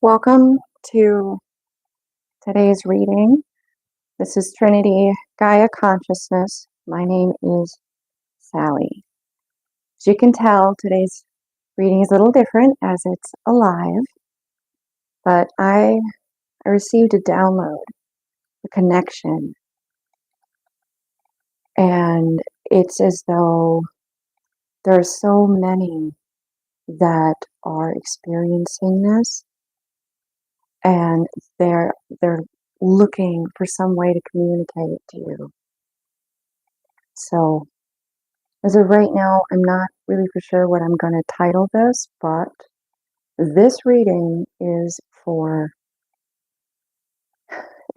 Welcome to today's reading. This is Trinity Gaia Consciousness. My name is Sally. As you can tell, today's reading is a little different as it's alive, but I received a download, a connection, and it's as though there are so many that are experiencing this, and they're looking for some way to communicate it to you. So as of right now, I'm not really for sure what I'm going to title this, but this reading is for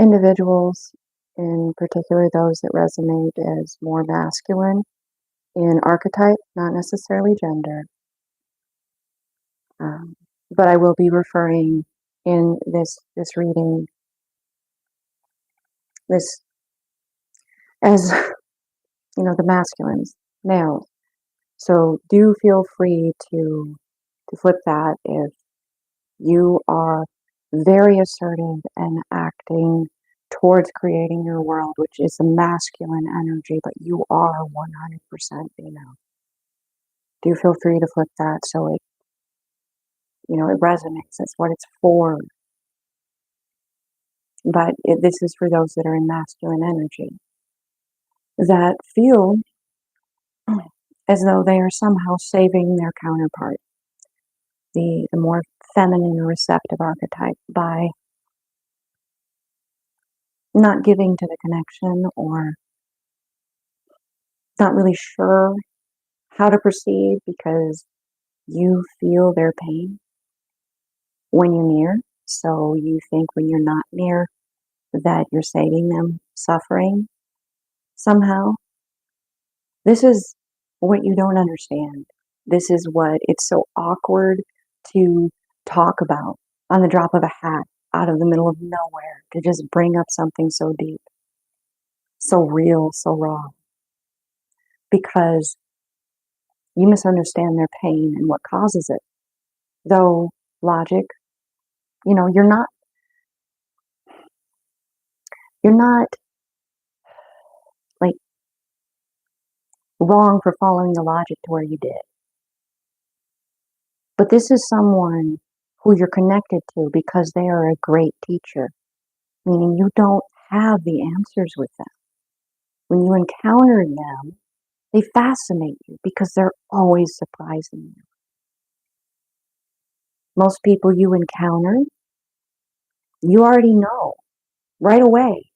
individuals, in particular those that resonate as more masculine in archetype, not necessarily gender. But I will be referring in this reading this as the masculines, males. So do feel free to flip that if you are very assertive and acting towards creating your world, which is a masculine energy, but you are 100% female. Do feel free to flip that so it resonates. That's what it's for. But this is for those that are in masculine energy that feel as though they are somehow saving their counterpart, the more feminine or receptive archetype, by not giving to the connection or not really sure how to proceed because you feel their pain when you're near. So you think when you're not near that you're saving them suffering somehow. This is what you don't understand. This is what it's so awkward to talk about on the drop of a hat out of the middle of nowhere, to just bring up something so deep, so real, so raw. Because you misunderstand their pain and what causes it. Though logic, you're not like wrong for following the logic to where you did. But this is someone who you're connected to because they are a great teacher, meaning you don't have the answers with them. When you encounter them, they fascinate you because they're always surprising you. Most people you encounter, you already know right away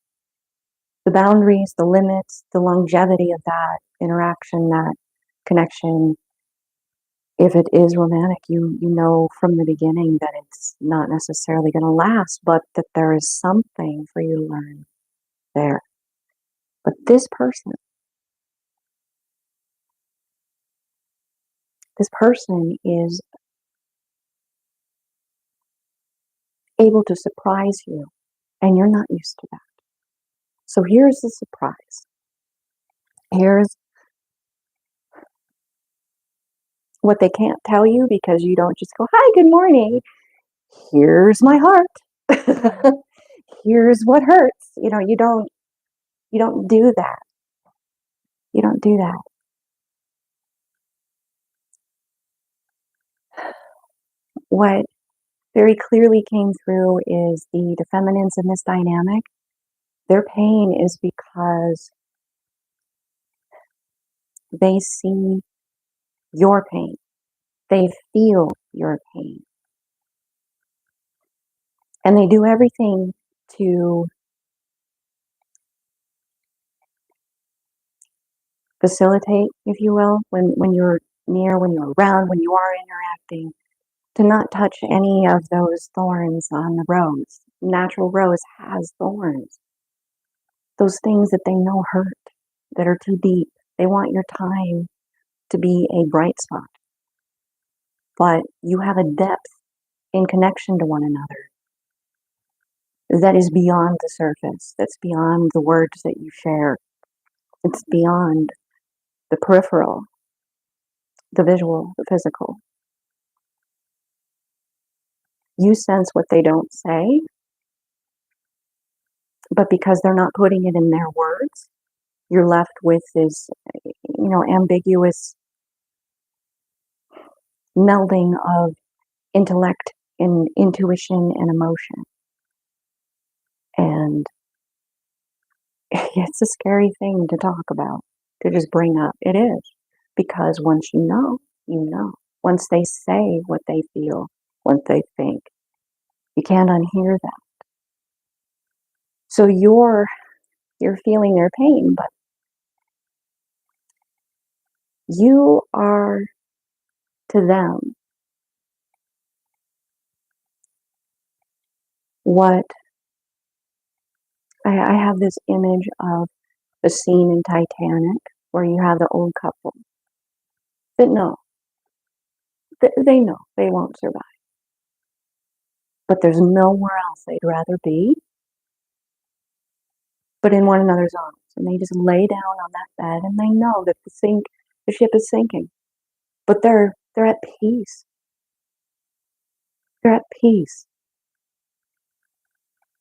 the boundaries, the limits, the longevity of that interaction, that connection. If it is romantic, you know from the beginning that it's not necessarily going to last, but that there is something for you to learn there. But this person is able to surprise you, and you're not used to that. So here's the surprise. Here's what they can't tell you because you don't just go, "Hi, good morning. Here's my heart. Here's what hurts." You don't do that. You don't do that. What very clearly came through is the feminines in this dynamic. Their pain is because they see your pain. They feel your pain. And they do everything to facilitate, if you will, when you're near, when you're around, when you are interacting, to not touch any of those thorns on the rose. Natural rose has thorns. Those things that they know hurt, that are too deep. They want your time to be a bright spot. But you have a depth in connection to one another that is beyond the surface, that's beyond the words that you share. It's beyond the peripheral, the visual, the physical. You sense what they don't say, but because they're not putting it in their words, you're left with this, ambiguous melding of intellect and intuition and emotion. And it's a scary thing to talk about, to just bring up. It is. Because once you know, you know. Once they say what they feel, what they think, you can't unhear that. So you're feeling their pain, but you are to them what I have this image of the scene in Titanic where you have the old couple that know, they know they won't survive. But there's nowhere else they'd rather be but in one another's arms. And they just lay down on that bed and they know that the ship is sinking. But they're at peace. They're at peace.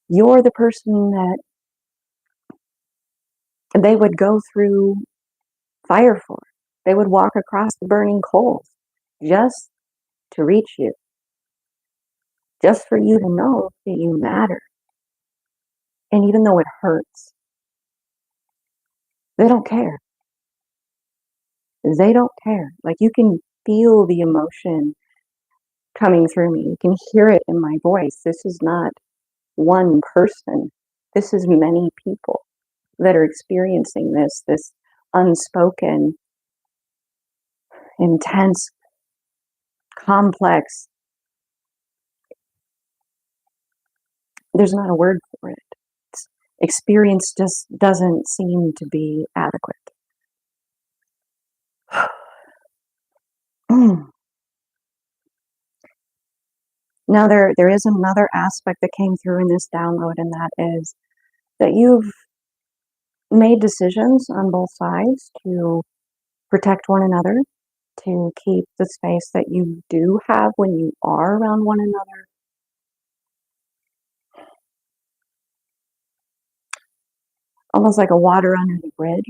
You're the person that they would go through fire for. They would walk across the burning coals just to reach you. Just for you to know that you matter. And even though it hurts, they don't care. They don't care. Like, you can feel the emotion coming through me. You can hear it in my voice. This is not one person. This is many people that are experiencing this unspoken, intense, complex. There's not a word for it. Experience just doesn't seem to be adequate. Now, there is another aspect that came through in this download, and that is that you've made decisions on both sides to protect one another, to keep the space that you do have when you are around one another. Almost like a water under the bridge.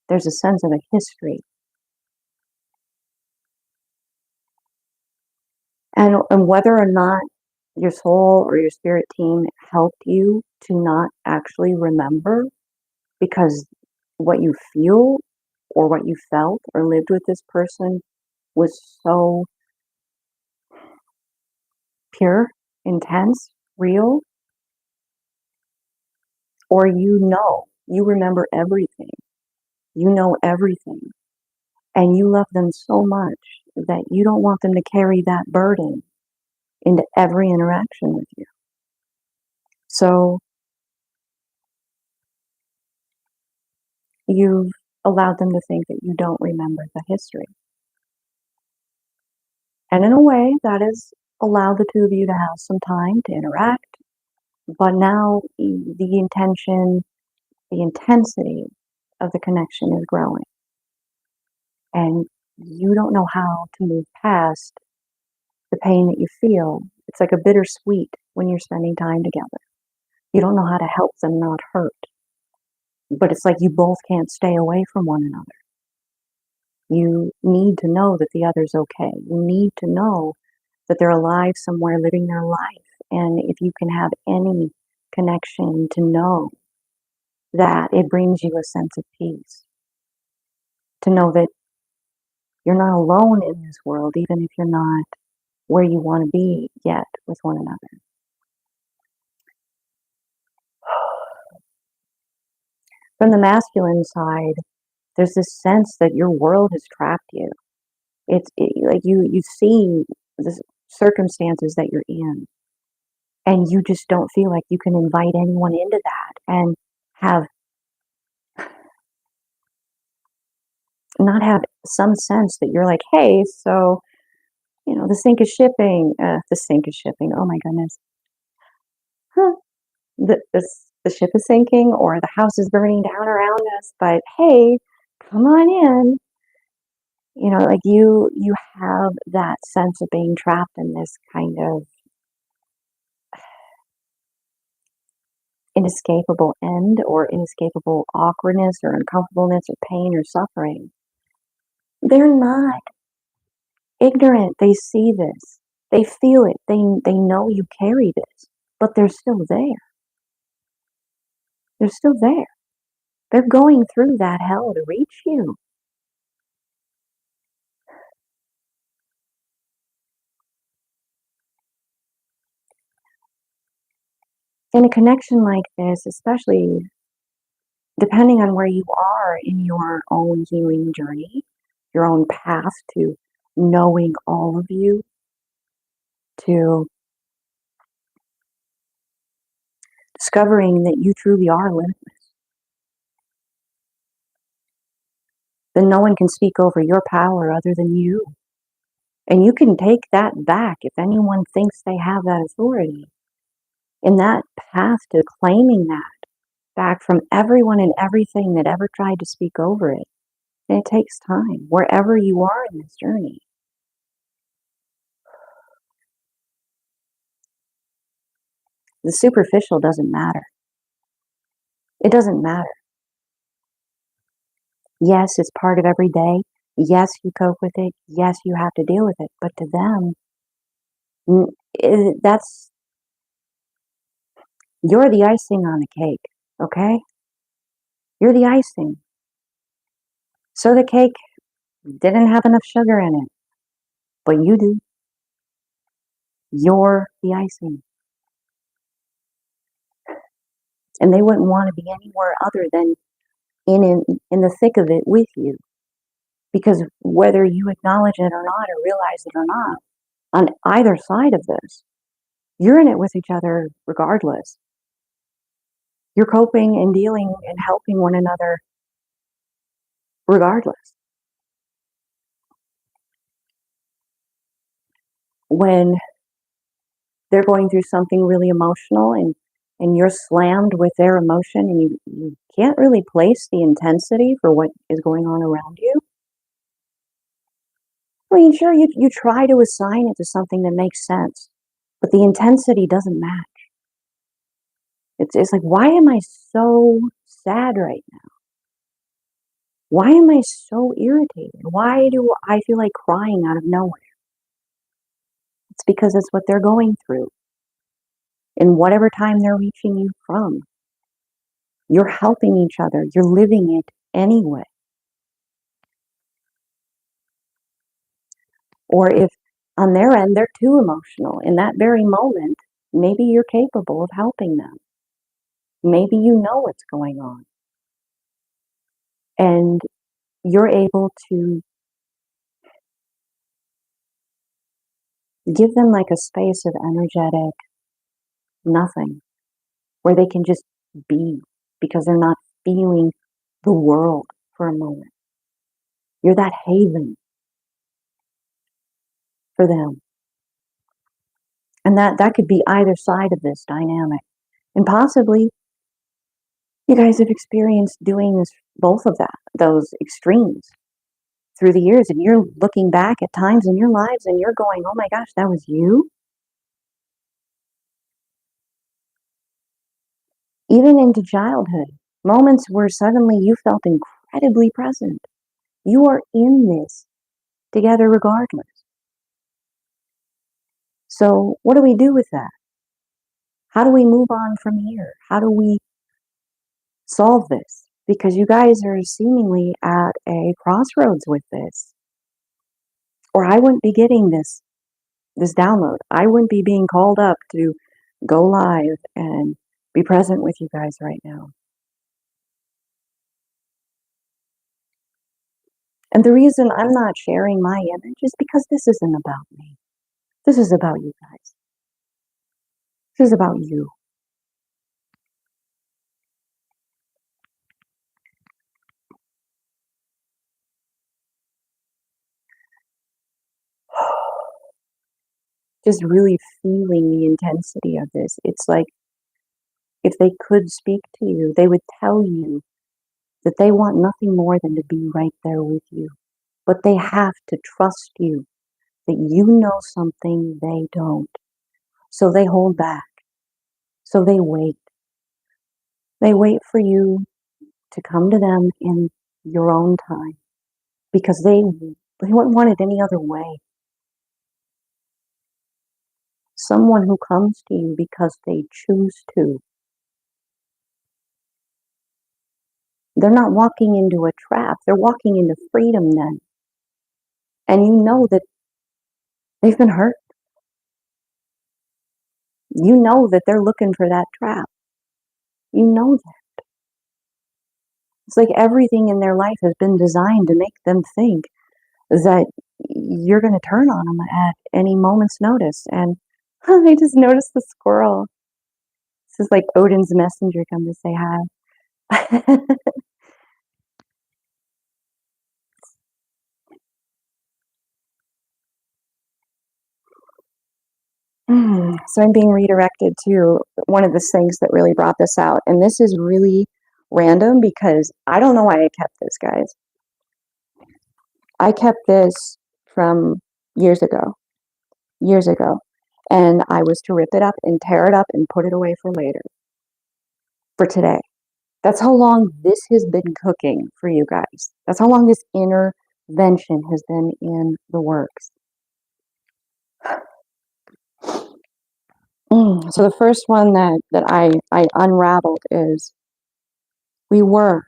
There's a sense of a history. And whether or not your soul or your spirit team helped you to not actually remember because what you feel or what you felt or lived with this person was so pure, intense, real, or you remember everything, you know everything, and you love them so much that you don't want them to carry that burden into every interaction with you. So you've allowed them to think that you don't remember the history. And in a way, that has allowed the two of you to have some time to interact. But now the intention, the intensity of the connection is growing. And you don't know how to move past the pain that you feel. It's like a bittersweet when you're spending time together. You don't know how to help them not hurt. But it's like you both can't stay away from one another. You need to know that the other's okay. You need to know that they're alive somewhere living their life. And if you can have any connection to know that, it brings you a sense of peace. To know that you're not alone in this world, even if you're not where you want to be yet with one another. From the masculine side, there's this sense that your world has trapped you. Like you see the circumstances that you're in, and you just don't feel like you can invite anyone into that and not have some sense that you're like, hey, so, the sink is shipping. The sink is shipping. Oh my goodness. Huh. The ship is sinking or the house is burning down around us, but hey, come on in. Like you have that sense of being trapped in this kind of inescapable end or inescapable awkwardness or uncomfortableness or pain or suffering. They're not ignorant. They see this. They feel it. They know you carry this, but they're still there. They're still there. They're going through that hell to reach you. In a connection like this, especially depending on where you are in your own healing journey, your own path to knowing all of you, to discovering that you truly are limitless, then no one can speak over your power other than you. And you can take that back if anyone thinks they have that authority. In that path to claiming that back from everyone and everything that ever tried to speak over it. And it takes time, wherever you are in this journey. The superficial doesn't matter. It doesn't matter. Yes, it's part of every day. Yes, you cope with it. Yes, you have to deal with it. But to them, you're the icing on the cake, okay? You're the icing. So the cake didn't have enough sugar in it, but you do. You're the icing. And they wouldn't want to be anywhere other than in the thick of it with you. Because whether you acknowledge it or not, or realize it or not, on either side of this, you're in it with each other regardless. You're coping and dealing and helping one another regardless. When they're going through something really emotional and you're slammed with their emotion and you can't really place the intensity for what is going on around you. I mean, sure, you try to assign it to something that makes sense, but the intensity doesn't match. It's like, why am I so sad right now? Why am I so irritated? Why do I feel like crying out of nowhere? It's because it's what they're going through. In whatever time they're reaching you from. You're helping each other. You're living it anyway. Or if on their end they're too emotional, in that very moment, maybe you're capable of helping them. Maybe you know what's going on. And you're able to give them like a space of energetic nothing, where they can just be, because they're not feeling the world for a moment. You're that haven for them. And that could be either side of this dynamic. And possibly you guys have experienced doing this, both of those extremes through the years. And you're looking back at times in your lives and you're going, oh my gosh, that was you? Even into childhood, moments where suddenly you felt incredibly present. You are in this together regardless. So what do we do with that? How do we move on from here? How do we solve this? Because you guys are seemingly at a crossroads with this. Or I wouldn't be getting this download. I wouldn't be being called up to go live and be present with you guys right now. And the reason I'm not sharing my image is because this isn't about me. This is about you guys. This is about you. Just really feeling the intensity of this. It's like if they could speak to you, they would tell you that they want nothing more than to be right there with you. But they have to trust you, that you know something they don't. So they hold back. So they wait. They wait for you to come to them in your own time because they wouldn't want it any other way. Someone who comes to you because they choose to. They're not walking into a trap. They're walking into freedom then. And you know that they've been hurt. You know that they're looking for that trap. You know that. It's like everything in their life has been designed to make them think that you're going to turn on them at any moment's notice. And I just noticed the squirrel. This is like Odin's messenger come to say hi. So I'm being redirected to one of the things that really brought this out. And this is really random because I don't know why I kept this, guys. I kept this from years ago. And I was to rip it up and tear it up and put it away for later, for today. That's how long this has been cooking for you guys. That's how long this intervention has been in the works. So the first one that I unraveled is we were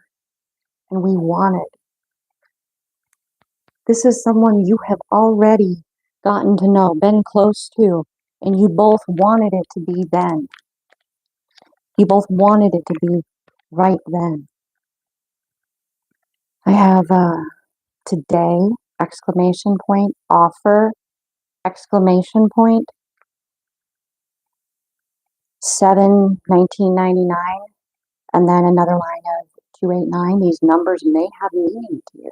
and we wanted. This is someone you have already gotten to know, been close to, and you both wanted it to be then. You both wanted it to be right then. I have today, exclamation point, offer, exclamation point, 7/1999, and then another line of 289. These numbers may have meaning to you.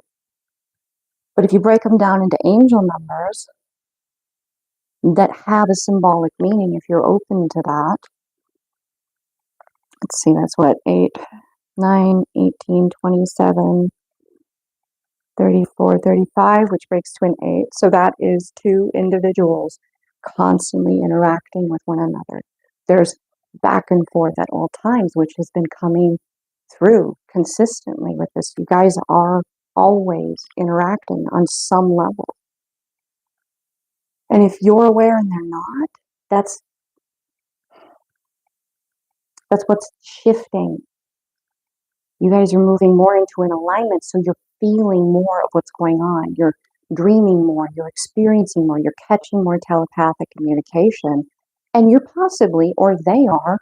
But if you break them down into angel numbers that have a symbolic meaning, if you're open to that, let's see, that's what, 8, 9, 18, 27, 34, 35, which breaks to an 8. So that is two individuals constantly interacting with one another. There's back and forth at all times, which has been coming through consistently with this. You guys are always interacting on some level. And if you're aware and they're not, that's what's shifting. You guys are moving more into an alignment, so you're feeling more of what's going on. You're dreaming more, you're experiencing more, you're catching more telepathic communication, and you're possibly, or they are,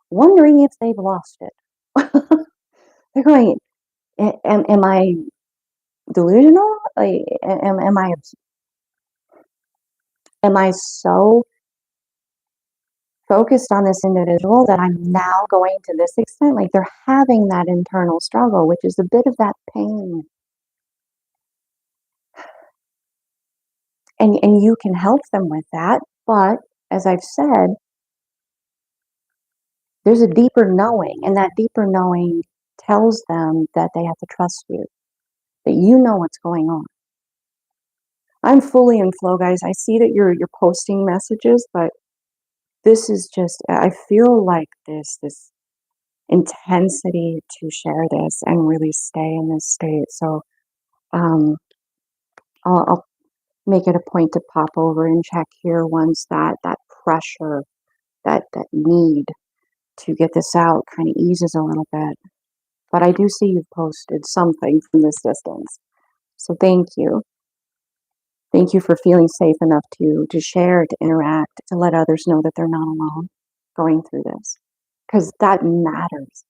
wondering if they've lost it. They're going, am I delusional? Like, am I so focused on this individual that I'm now going to this extent? Like, they're having that internal struggle, which is a bit of that pain. And you can help them with that, but as I've said, there's a deeper knowing, and that deeper knowing tells them that they have to trust you, that you know what's going on. I'm fully in flow, guys. I see that you're posting messages, but this is just, I feel like this intensity to share this and really stay in this state. So I'll make it a point to pop over and check here once that pressure, that need to get this out kind of eases a little bit. But I do see you've posted something from this distance. So thank you. Thank you for feeling safe enough to share, to interact, to let others know that they're not alone going through this. Because that matters.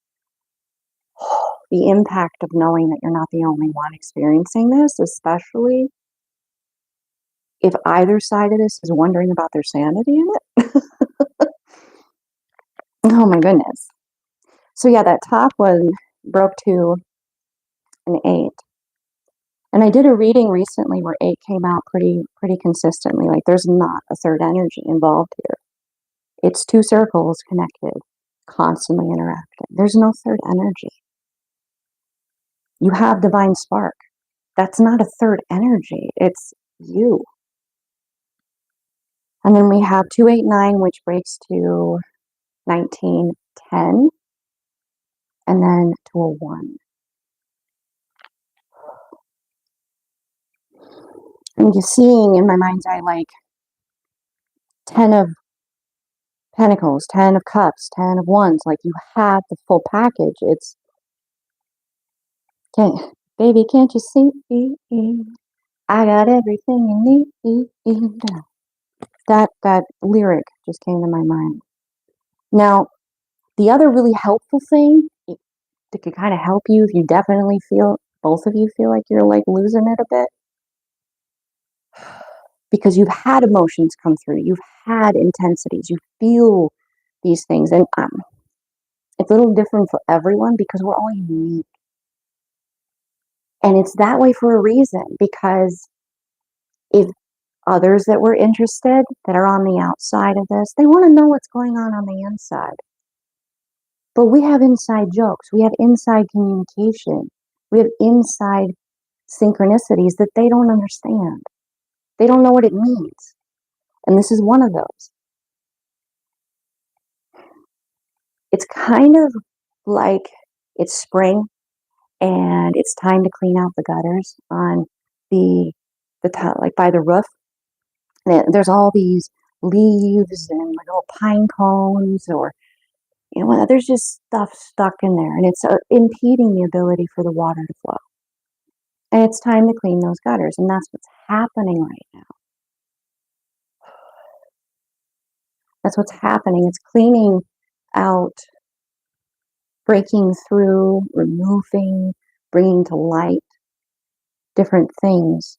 The impact of knowing that you're not the only one experiencing this, especially if either side of this is wondering about their sanity in it. Oh my goodness. So yeah, that top one broke to an 8. And I did a reading recently where 8 came out pretty consistently. Like, there's not a third energy involved here. It's two circles connected, constantly interacting. There's no third energy. You have divine spark. That's not a third energy. It's you. And then we have 289, which breaks to 1910. and then to a 1. I'm just seeing in my mind's eye like 10 of Pentacles, 10 of Cups, 10 of Wands. Like you have the full package. Baby, can't you see? I got everything you need. That lyric just came to my mind. Now, the other really helpful thing that could kind of help you if you definitely feel, both of you feel like you're like losing it a bit, because you've had emotions come through, you've had intensities, you feel these things, and it's a little different for everyone because we're all unique. And it's that way for a reason, because if others that were interested that are on the outside of this, they want to know what's going on the inside. But we have inside jokes, we have inside communication, we have inside synchronicities that they don't understand. They don't know what it means. And this is one of those. It's kind of like it's spring and it's time to clean out the gutters on the like by the roof. And there's all these leaves and like little pine cones, or there's just stuff stuck in there, and it's impeding the ability for the water to flow. And it's time to clean those gutters, and that's what's happening right now. That's what's happening. It's cleaning out, breaking through, removing, bringing to light different things.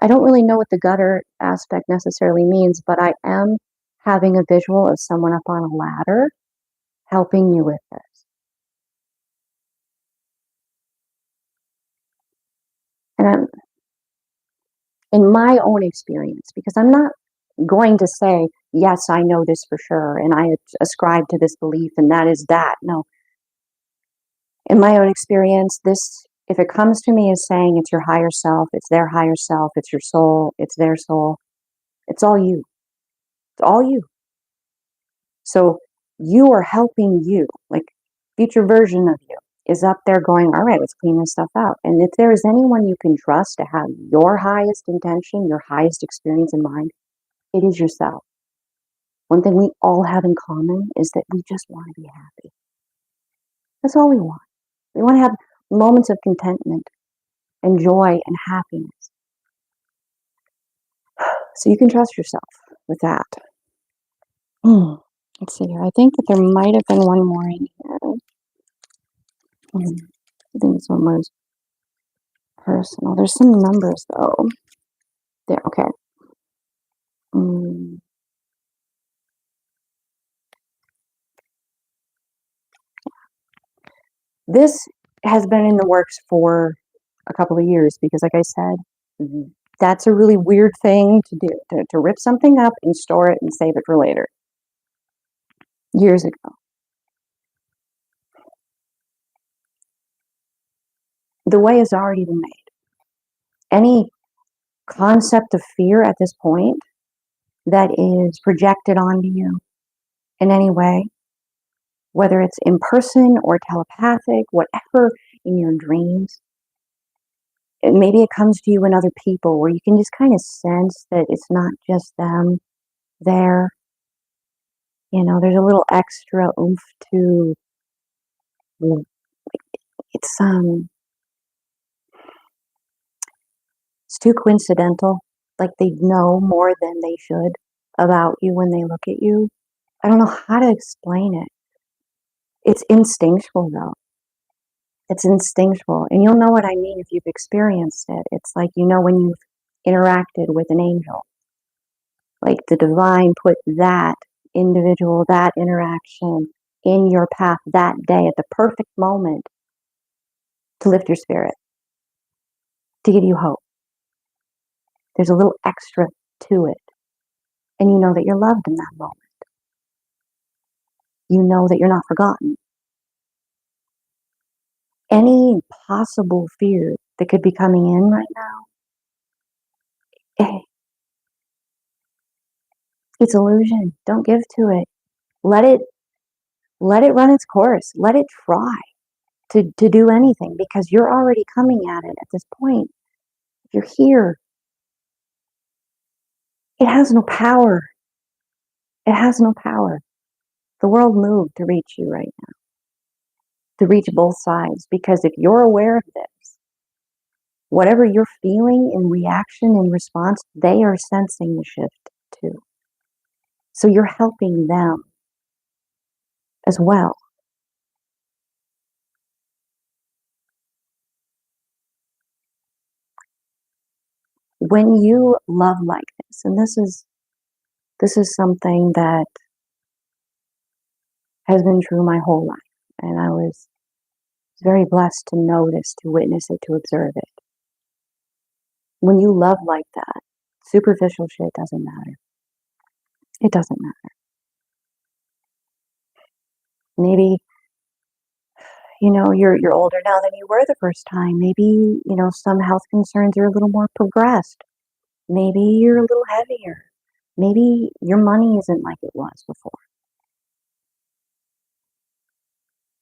I don't really know what the gutter aspect necessarily means, but I am having a visual of someone up on a ladder helping you with this. And in my own experience, because I'm not going to say, yes, I know this for sure, and I ascribe to this belief, and that is that. No. In my own experience, this, if it comes to me as saying it's your higher self, it's their higher self, it's your soul, it's their soul, it's all you. It's all you. So you are helping you, like future version of you is up there going, all right, let's clean this stuff out. And if there is anyone you can trust to have your highest intention, your highest experience in mind, it is yourself. One thing we all have in common is that we just want to be happy. That's all we want. We want to have moments of contentment and joy and happiness. So you can trust yourself with that. Let's see here. I think that there might have been one more in here. I think this one was personal. There's some numbers though. There, okay. This has been in the works for a couple of years because, like I said, that's a really weird thing to do, to rip something up and store it and save it for later. Years ago. The way has already been made. Any concept of fear at this point that is projected onto you in any way, whether it's in person or telepathic, whatever, in your dreams, maybe it comes to you in other people where you can just kind of sense that it's not just them there. There's a little extra oomph to it's too coincidental. Like they know more than they should about you when they look at you. I don't know how to explain it. It's instinctual though. It's instinctual. And you'll know what I mean if you've experienced it. It's like, when you've interacted with an angel. Like the divine put that individual, that interaction in your path that day at the perfect moment to lift your spirit, to give you hope. There's a little extra to it. And you know that you're loved in that moment. You know that you're not forgotten. Any possible fear that could be coming in right now, it's illusion. Don't give to it. Let it let it run its course. Let it try to do anything, because you're already coming at it at this point. If you're here, it has no power. It has no power. The world moved to reach you right now, to reach both sides, because if you're aware of this, whatever you're feeling in reaction, in response, they are sensing the shift too. So you're helping them as well. When you love like this, and this is something that has been true my whole life, and I was very blessed to know this, to witness it, to observe it. When you love like that, superficial shit doesn't matter. It doesn't matter. Maybe, you're older now than you were the first time. Maybe, some health concerns are a little more progressed. Maybe you're a little heavier. Maybe your money isn't like it was before.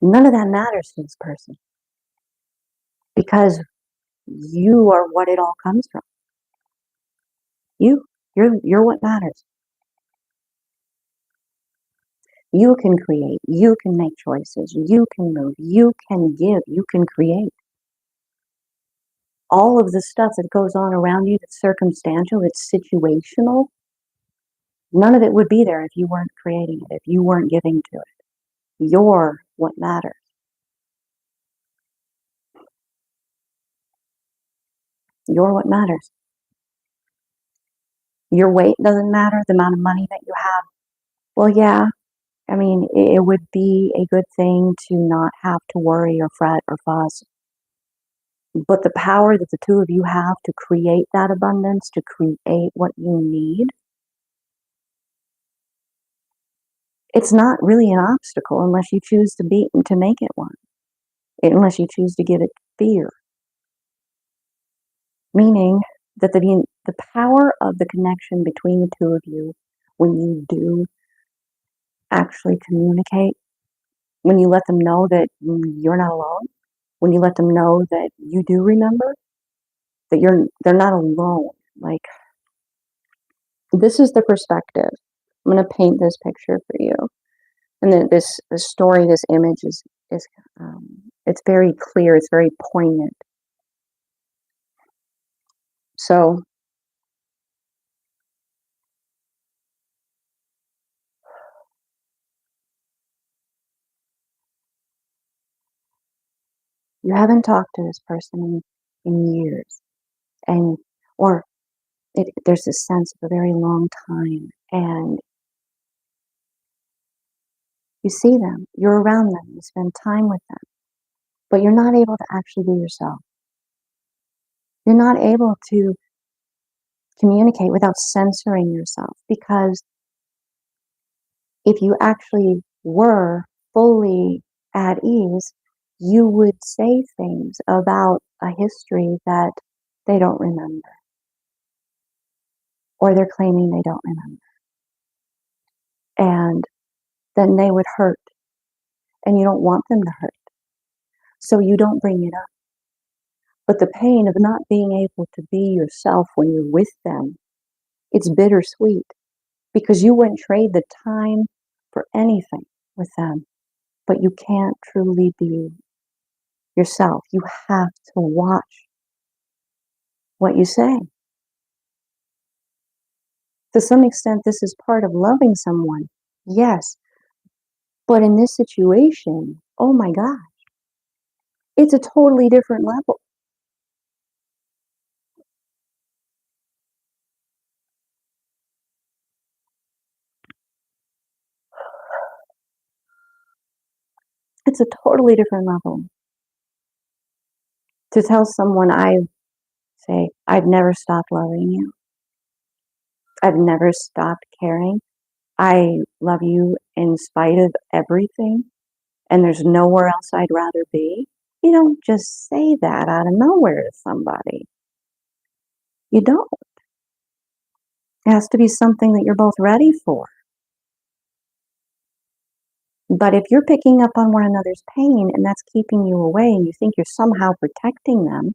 None of that matters to this person, because you are what it all comes from. You're what matters. You can create, you can make choices, you can move, you can give, you can create. All of the stuff that goes on around you that's circumstantial, that's situational, none of it would be there if you weren't creating it, if you weren't giving to it. You're what matters. You're what matters. Your weight doesn't matter, the amount of money that you have. Well, yeah, I mean, it would be a good thing to not have to worry or fret or fuss. But the power that the two of you have to create that abundance, to create what you need, it's not really an obstacle unless you choose to make it one. Unless you choose to give it fear. Meaning that the power of the connection between the two of you, when you do actually communicate, when you let them know that you're not alone, when you let them know that you do remember, that they're not alone. Like, this is the perspective. I'm going to paint this picture for you. And then this story, this image is it's very clear, it's very poignant. So you haven't talked to this person in years, and or there's this sense of a very long time, and you see them, you're around them, you spend time with them, but you're not able to actually be yourself. You're not able to communicate without censoring yourself, because if you actually were fully at ease, you would say things about a history that they don't remember, or they're claiming they don't remember. And then they would hurt, and you don't want them to hurt. So you don't bring it up. But the pain of not being able to be yourself when you're with them, it's bittersweet, because you wouldn't trade the time for anything with them, but you can't truly be yourself. You have to watch what you say. To some extent, this is part of loving someone, yes. But in this situation, oh my God, it's a totally different level. It's a totally different level. To tell someone, I've never stopped loving you. I've never stopped caring. I love you in spite of everything, and there's nowhere else I'd rather be. You don't just say that out of nowhere to somebody. You don't. It has to be something that you're both ready for. But if you're picking up on one another's pain and that's keeping you away and you think you're somehow protecting them,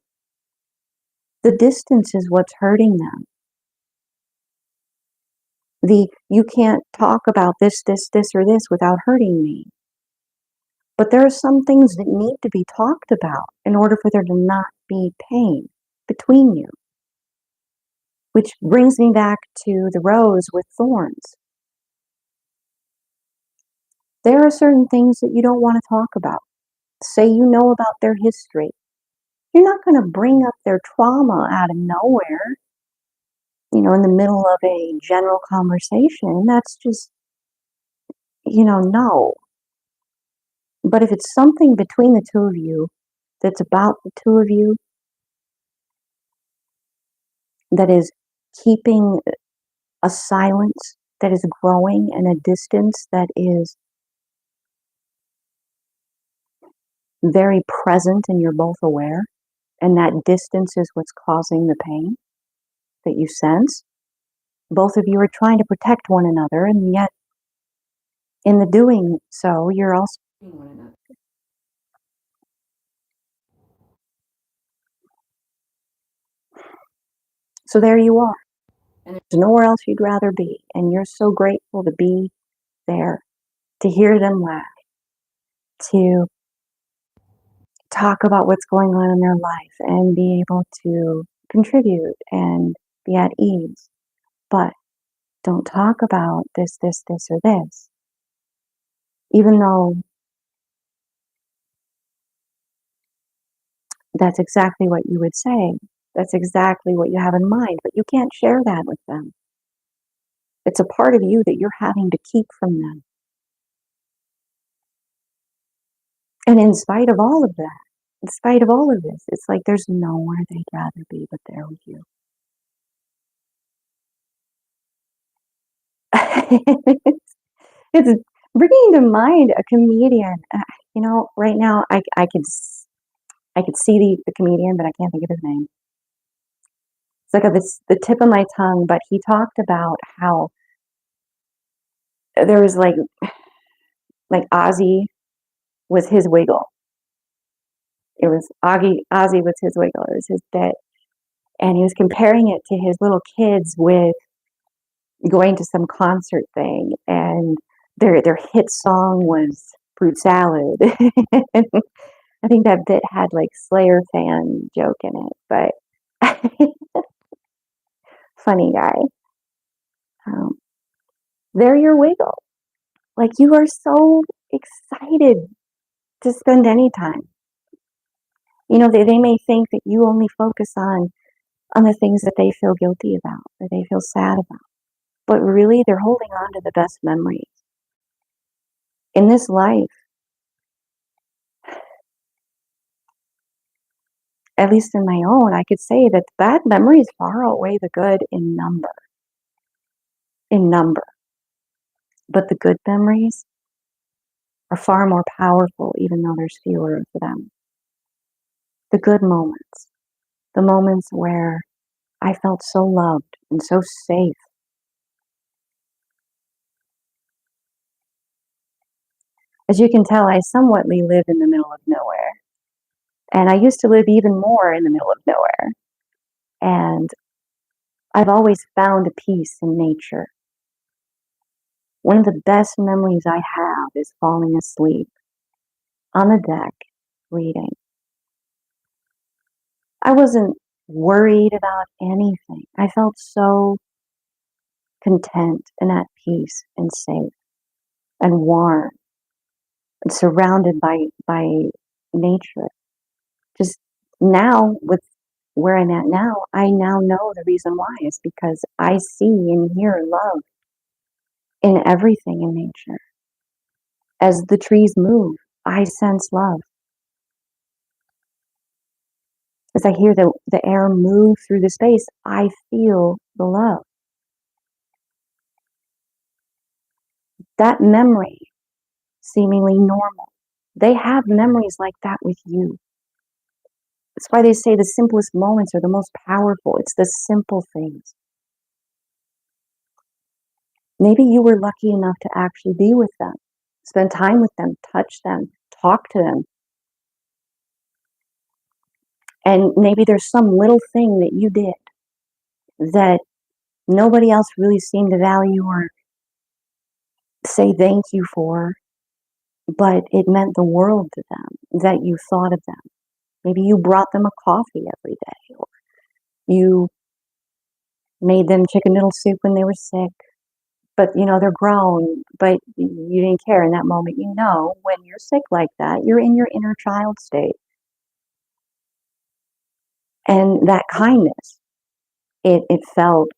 the distance is what's hurting them. You can't talk about this, or this without hurting me. But there are some things that need to be talked about in order for there to not be pain between you. Which brings me back to the rose with thorns. There are certain things that you don't want to talk about. Say you know about their history. You're not going to bring up their trauma out of nowhere, in the middle of a general conversation. That's just, no. But if it's something between the two of you that's about the two of you, that is keeping a silence that is growing and a distance that is very present and you're both aware, and that distance is what's causing the pain that you sense. Both of you are trying to protect one another, and yet in the doing so, you're also hurting one another. So there you are. And there's nowhere else you'd rather be. And you're so grateful to be there, to hear them laugh, to talk about what's going on in their life and be able to contribute and be at ease. But don't talk about this, or this. Even though that's exactly what you would say. That's exactly what you have in mind, but you can't share that with them. It's a part of you that you're having to keep from them. And in spite of all of that, in spite of all of this, it's like there's nowhere they'd rather be but there with you. It's bringing to mind a comedian. Right now I could see the comedian, but I can't think of his name. It's like the tip of my tongue, but he talked about how there was like Ozzy was his wiggle. It was Ozzy was his wiggle. It was his bit. And he was comparing it to his little kids with going to some concert thing, and their hit song was Fruit Salad. And I think that bit had Slayer fan joke in it, but funny guy. They're your wiggle. You are so excited to spend any time. They may think that you only focus on the things that they feel guilty about, or they feel sad about. But really, they're holding on to the best memories. In this life, at least in my own, I could say that the bad memories far outweigh the good in number. But the good memories are far more powerful, even though there's fewer of them. The good moments. The moments where I felt so loved and so safe. As you can tell, I somewhatly live in the middle of nowhere. And I used to live even more in the middle of nowhere. And I've always found a peace in nature. One of the best memories I have is falling asleep on the deck reading. I wasn't worried about anything. I felt so content and at peace and safe and warm and surrounded by nature. Just now, with where I'm at now, I now know the reason why is because I see and hear love in everything in nature. As the trees move, I sense love. As I hear the air move through the space, I feel the love. That memory, seemingly normal, they have memories like that with you. That's why they say the simplest moments are the most powerful. It's the simple things. Maybe you were lucky enough to actually be with them spend time with them, touch them, talk to them. And maybe there's some little thing that you did that nobody else really seemed to value or say thank you for, but it meant the world to them that you thought of them. Maybe you brought them a coffee every day, or you made them chicken noodle soup when they were sick. But they're grown, but you didn't care in that moment. When you're sick like that, you're in your inner child state. And that kindness, it felt,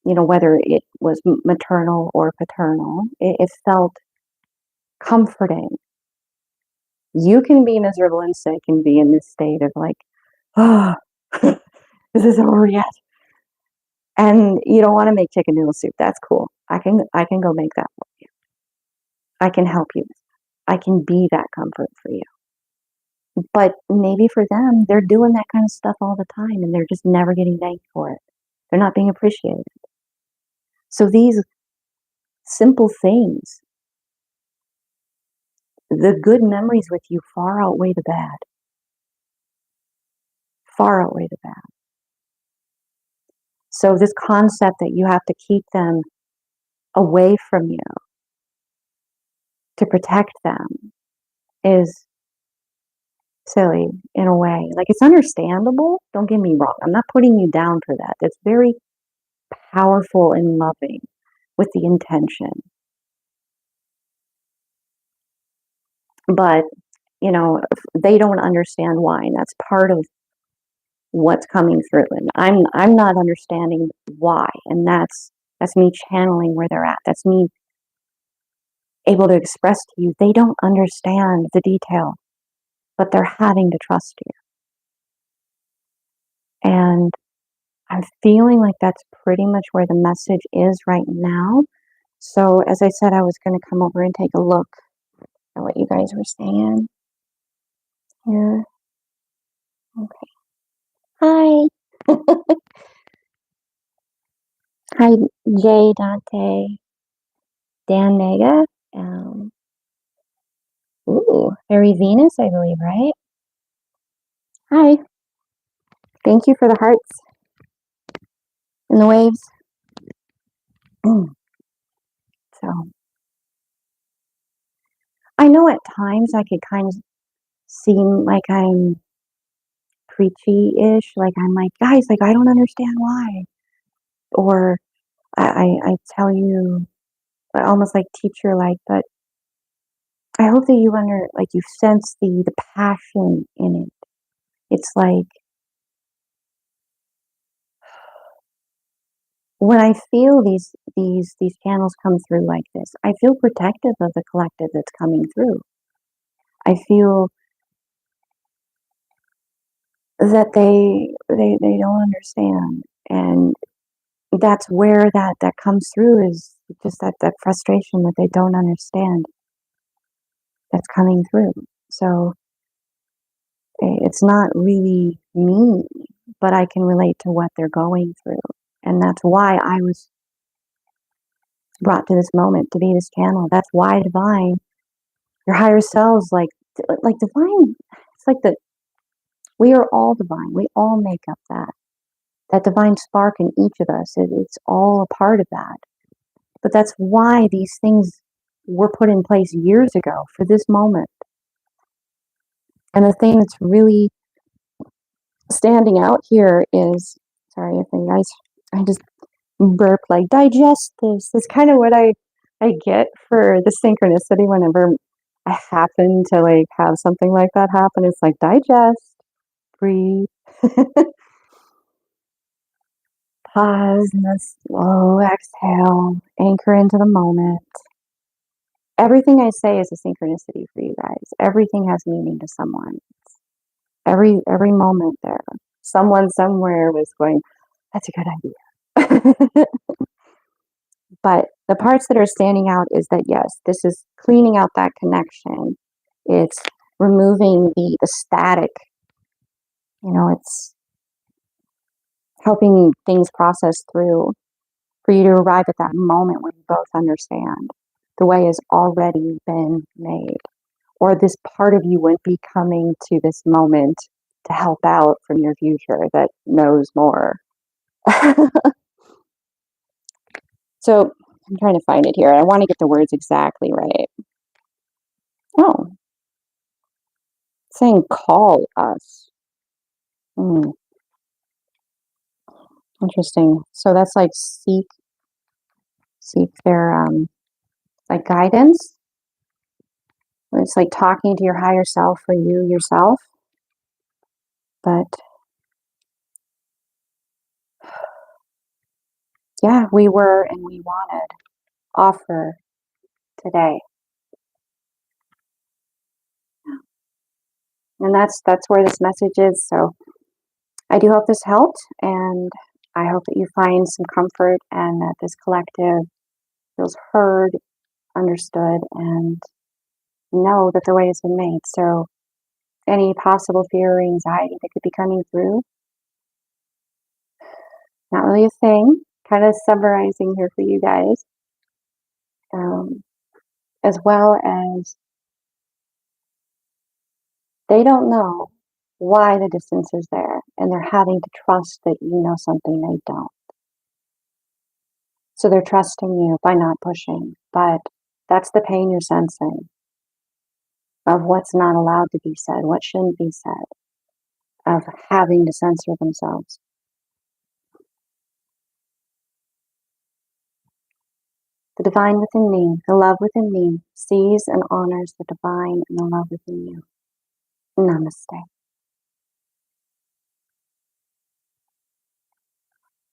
whether it was maternal or paternal, it felt comforting. You can be miserable and sick and be in this state of like, oh, this is over yet. And you don't want to make chicken noodle soup. That's cool. I can go make that for you. I can help you. I can be that comfort for you. But maybe for them, they're doing that kind of stuff all the time and they're just never getting thanked for it. They're not being appreciated. So these simple things, the good memories with you far outweigh the bad. Far outweigh the bad. So this concept that you have to keep them away from you to protect them is silly in a way. Like, it's understandable. Don't get me wrong. I'm not putting you down for that. It's very powerful and loving with the intention. But, they don't understand why, and that's part of what's coming through. And I'm not understanding why, and that's me channeling where they're at. That's me able to express to you they don't understand the detail, but they're having to trust you. And I'm feeling like that's pretty much where the message is right now. So as I said, I was going to come over and take a look at what you guys were saying here. Okay. Hi. Hi, Jay, Dante, Dan Mega. Fairy Venus, I believe, right? Hi. Thank you for the hearts and the waves. So, I know at times I could kind of seem like I'm preachy-ish, like I'm like, guys, like, I don't understand why. Or I tell you, almost like teacher-like, but I hope that you sense the passion in it. It's like, when I feel these channels come through like this, I feel protective of the collective that's coming through. I feel that they don't understand, and that's where that comes through, is just that frustration that they don't understand that's coming through. So it's not really me, but I can relate to what they're going through, and that's why I was brought to this moment to be this channel. That's why divine, your higher selves, like divine, it's like we are all divine. We all make up that divine spark in each of us. It's all a part of that. But that's why these things were put in place years ago for this moment. And the thing that's really standing out here is, sorry if you guys, I just burp, like, digest this. That's kind of what I get for the synchronicity whenever I happen to like have something like that happen. It's like, digest, breathe, pause, and a slow exhale, anchor into the moment. Everything I say is a synchronicity for you guys. Everything has meaning to someone. Every moment there, someone somewhere was going, that's a good idea. But the parts that are standing out is that, yes, this is cleaning out that connection. It's removing the static. It's helping things process through for you to arrive at that moment where you both understand. The way has already been made. Or this part of you wouldn't be coming to this moment to help out from your future that knows more. So I'm trying to find it here. I want to get the words exactly right. Oh, it's saying call us. Interesting. So that's like seek their like guidance. It's like talking to your higher self for you yourself. But yeah, we were and we wanted offer today. And that's where this message is. So I do hope this helped, and I hope that you find some comfort and that this collective feels heard, understood, and know that the way has been made. So any possible fear or anxiety that could be coming through, not really a thing. Kind of summarizing here for you guys, as well as they don't know why the distance is there, and they're having to trust that you know something they don't. So they're trusting you by not pushing, but that's the pain you're sensing of what's not allowed to be said, what shouldn't be said, of having to censor themselves. The divine within me, the love within me, sees and honors the divine and the love within you. Namaste.